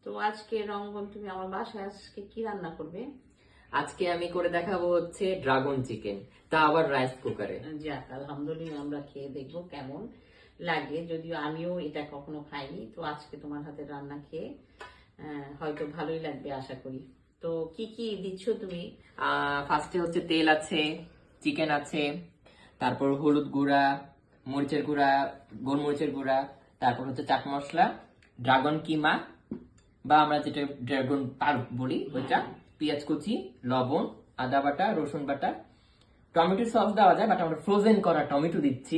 তো আজকে রঙ্গন, তুমি আমার বাসায় আজকে কি রান্না করবে? আজকে আমি করে দেখাবো হচ্ছে ড্রাগন চিকেন, তা আবার রাইস কুকারে। যাক, আলহামদুলিল্লাহ, আমরা খেয়ে দেখবো কেমন লাগে। যদিও আমিও এটা কখনো খাইনি, তো আজকে তোমার হাতের রান্না খেয়ে হয়তো ভালোই লাগবে আশা করি। তো কি কি দিচ্ছ তুমি? ফার্স্টে হচ্ছে তেল আছে, চিকেন আছে, তারপর হলুদ গুঁড়া, মরিচের গুঁড়া, গোলমরিচের গুঁড়া, তারপর হচ্ছে চাট মশলা, ড্রাগন কিমা বা আমরা যেটা ড্রাগন পাল্প বলি ওইটা, পেঁয়াজ কুচি, লবণ, আদা বাটা, রসুন বাটা, টমেটো সস দেওয়া যায়, বাট আমরা ফ্রোজেন করা টমেটো দিচ্ছি।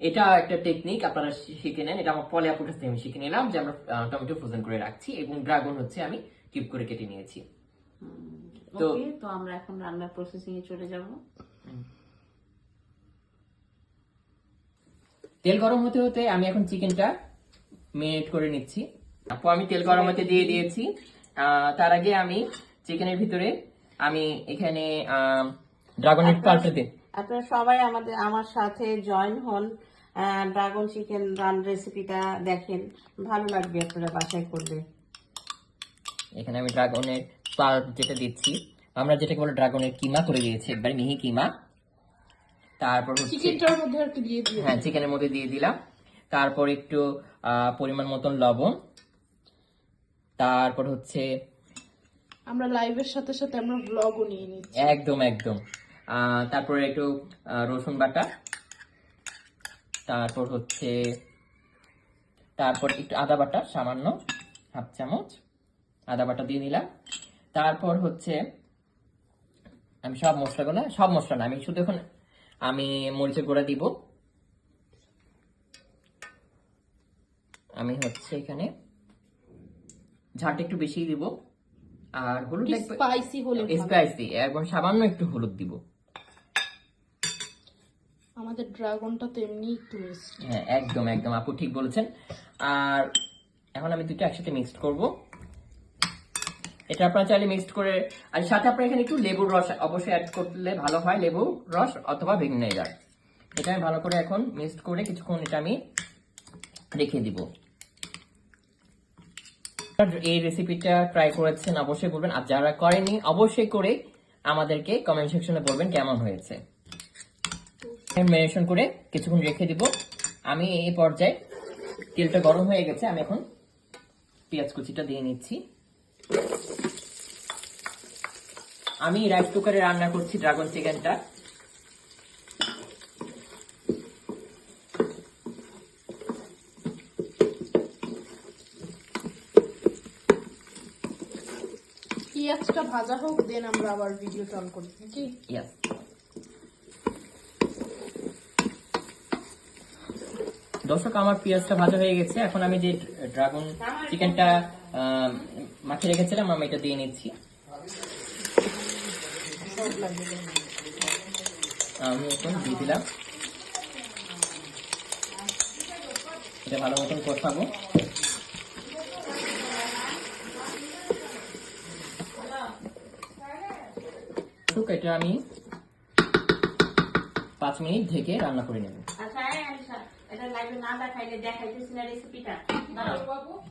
এটা একটা টেকনিক, আপনারা শিখে নেন। এটা আমার পলে আপুর কাছ থেকে আমি শিখে নিলাম যে আমরা টমেটো ফ্রোজেন করে রাখছি, এবং ড্রাগন হচ্ছে আমি কিউব করে কেটে নিয়েছি। ওকে, তো আমরা এখন রান্নার প্রসেসিং এ চলে যাব। তেল গরম হতে হতে আমি এখন চিকেনটা মেরিনেট করে নিচ্ছি। আপু, আমি তেল গরম হতে দিয়ে দিয়েছি। তার আগে আমি চিকেনের ভিতরে আমি এখানে ড্রাগনের পাল্পটা দিই। আপনারা সবাই আমার সাথে জয়েন হন, ড্রাগন চিকেন রেসিপিটা দেখেন, ভালো লাগবে, আপনারা বাসায় করবে। এখানে আমি ড্রাগনের পাল্প যেটা দিচ্ছি, আমরা যেটাকে বলে ড্রাগনের কিমা করে দিয়েছি, একবার মিহি কিমা। তারপর চিকেনটার মধ্যে আর কি দিয়ে দিই। হ্যাঁ, চিকেনের মধ্যে দিয়ে দিলাম। তারপর একটু পরিমাণ মতন লবণ, তারপর হচ্ছে আমরা লাইভের সাথে সাথে আমরা ব্লগও নিয়ে নিচ্ছি। একদম একদম তারপরে একটু রসুন বাটা, তারপর হচ্ছে একটু আদা বাটা, সামান্য হাফ চামচ আদা বাটা দিয়ে নিলাম। তারপর হচ্ছে আমি সব মশলা না, আমি শুধু এখন আমি মরিচের গুঁড়া দিব। আমি হচ্ছে এখানে ঝালটা একটু বেশি দিব, আর হলুদ স্পাইসি হলে স্পাইসি, এবং সামান্য একটু হলুদ দিব। আমাদের ড্রাগনটা তো এমনি একটু মিষ্টি। হ্যাঁ, একদম একদম আপু ঠিক বলেছেন। আর এখন আমি দুটো একসাথে মিক্সড করব। এটা আপনারা চাইলে মিক্সড করে, আর সাথে আপনারা এখানে একটু লেবুর রস অবশ্যই অ্যাড করলে ভালো হয়, লেবুর রস অথবা ভিনেগার। এটা আমি ভালো করে এখন মিক্সড করে কিছুক্ষণ এটা আমি রেখে দিব। এই রেসিপিটা ট্রাই করেছেন অবশ্যই বলবেন, আর যারা করেনি অবশ্যই করে আমাদেরকে কমেন্ট সেকশনে বলবেন কেমন হয়েছে। ম্যারিনেশন করে কিছুক্ষণ রেখে দিব। আমি এই পর্যায়ে তেলটা গরম হয়ে গেছে, আমি এখন পেঁয়াজ কুচিটা দিয়ে নিচ্ছি। আমি রাইস কুকারে রান্না করছি ড্রাগন চিকেনটা। পেঁয়াজটা ভাজা হোক, দেন আমরা আবার ভিডিও অন করি নাকি? ইয়েস। দর্শক, আমার পেঁয়াজটা ভাজা হয়ে গেছে। এখন আমি যে ড্রাগন চিকেনটা মাখিয়ে রেখেছিলাম আমি এটা দিয়ে নিচ্ছি। আমি এখন দিয়ে দিলাম। এটা ভালো মতন কষাবো। এটা আমি 5 মিনিট ঢেকে রান্না করে নেব।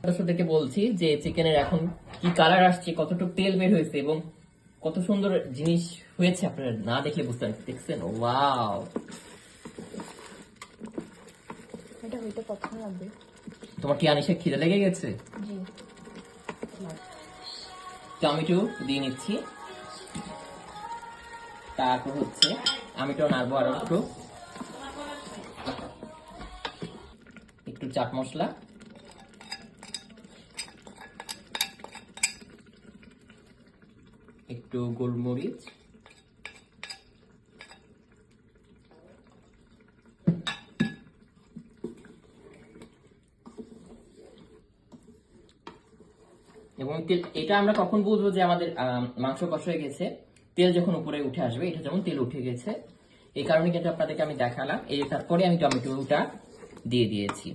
দর্শকদেরকে বলছি যে চিকেনের এখন কি কালার আসছে, কতটুকু তেল বের হয়েছে এবং কত সুন্দর জিনিস হয়েছে, আপনারা না দেখলে বুঝতে দেখছেন। ওয়াও, এটা হইতে কতক্ষণ লাগবে? তোমার কি আনিসে খিদে লেগে গেছে? জি। টমেটো দিয়ে নিচ্ছি। তারপর হচ্ছে আমি তো নাড়বো আরো একটু চাট মশলা, একটু গোলমরিচ, এবং তেল। এটা আমরা কখন বুঝবো যে আমাদের মাংস কষা হয়ে গেছে? তেল যখন উপরে উঠে আসবে, এটা যেমন তেল উঠে গেছে, এই কারণে কিন্তু আপনাদেরকে আমি দেখালাম। এই তারপরে আমি টমেটোটা দিয়ে দিয়েছি।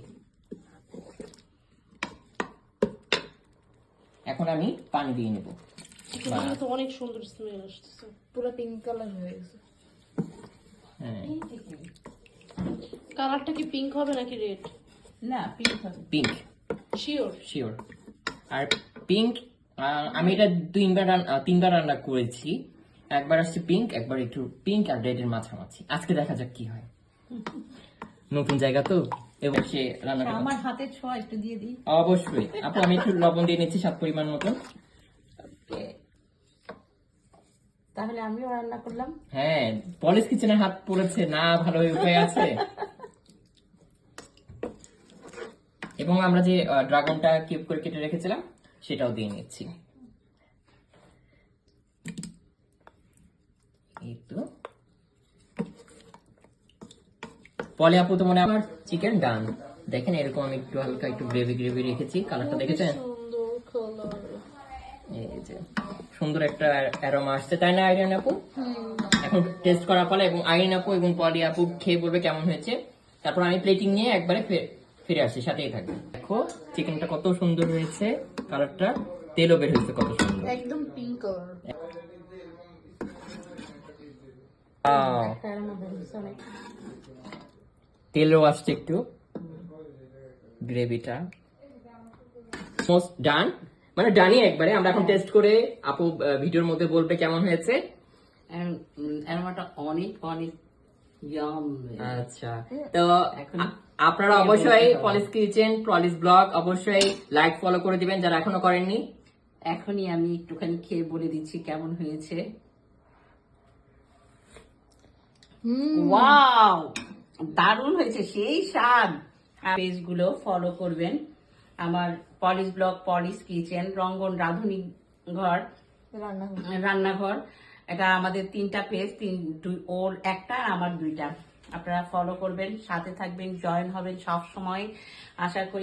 এখন আমি পানি দিয়ে নেব। তো অনেক সুন্দর স্মেল আসছে, পুরো পিঙ্ক কালার হয়ে গেছে। হ্যাঁ, কালারটা কি পিঙ্ক হবে নাকি রেড? না, পিঙ্ক হবে। Pink, sure? শিওর। আর পিঙ্ক, আমি এটা তিনবার রান্না করেছি। একবার আসছে পিঙ্ক, একবার একটু পিঙ্ক আর রেড এর মাঝামাঝি। আজকে দেখা যাক কি হয়, নতুন জায়গা তো। এবার সে রান্না করবে। আমার হাতের ছোঁয়া একটু দিয়ে দিই। অবশ্যই আপু, আমি একটু লবণ দিয়ে নিচ্ছি স্বাদ পরিমাণ মতন। Okay. তাহলে আমিও রান্না করলাম। হ্যাঁ, পলিশ কিচেনে হাত পড়েছে না, ভালো উপায় আছে। এবং আমরা যে ড্রাগনটা কিউব করে কেটে রেখেছিলাম সেটাও দিয়ে নিচ্ছি। এই তো পলি আপু, তো মনে হয় আমার চিকেন ডান। দেখেন এরকম আমি একটু হালকা একটু গ্রেভি গ্রেভি রেখেছি, কালারটা দেখেছেন? সুন্দর কালার। এই যে সুন্দর একটা অ্যারোমা আসছে, তাই না আইরিন আপু? এখন টেস্ট করার ফলে এবং আইরিন আপু এবং পলি আপু খেয়ে বলবে কেমন হয়েছে। তারপর আমি প্লেটিং নিয়ে একবারে ফিরে আসছি, সাথেই থাকবে। দেখো চিকেনটা কত সুন্দর হয়েছে, কালারটা তেলও বের হয়েছে কত সুন্দর। একদম পিঙ্ক কালার। তেলও আসছে একটু, গ্রেভিটা মোস্ট ডান, মানে ডানই একবারে। আমরা এখন টেস্ট করে আপু ভিডিওর মধ্যে বলবে কেমন হয়েছে। অ্যারোমাটা অনেক অনেক ইয়াম। আচ্ছা, তো আপনারা অবশ্যই পলিশ কিচেন, পলিশ ব্লগ অবশ্যই লাইক ফলো করে দিবেন যারা এখনো করেননি। এখনই আমি একটুখানি খেয়ে বলে দিচ্ছি কেমন হয়েছে। ওয়াও, দারুণ হয়েছে, সেই স্বাদ। পেজগুলো ফলো করবেন, আমার পলিশ ব্লগ, পলিশ কিচেন, রঙ্গন রাঁধুনি ঘর, রান্নাঘর। এটা আমাদের 3টা পেজ, ওর একটা আর আমার 2টা। আপনারা ফলো করবেন, সাথে থাকবেন, জয়েন হবেন সব সময়, আশা করি।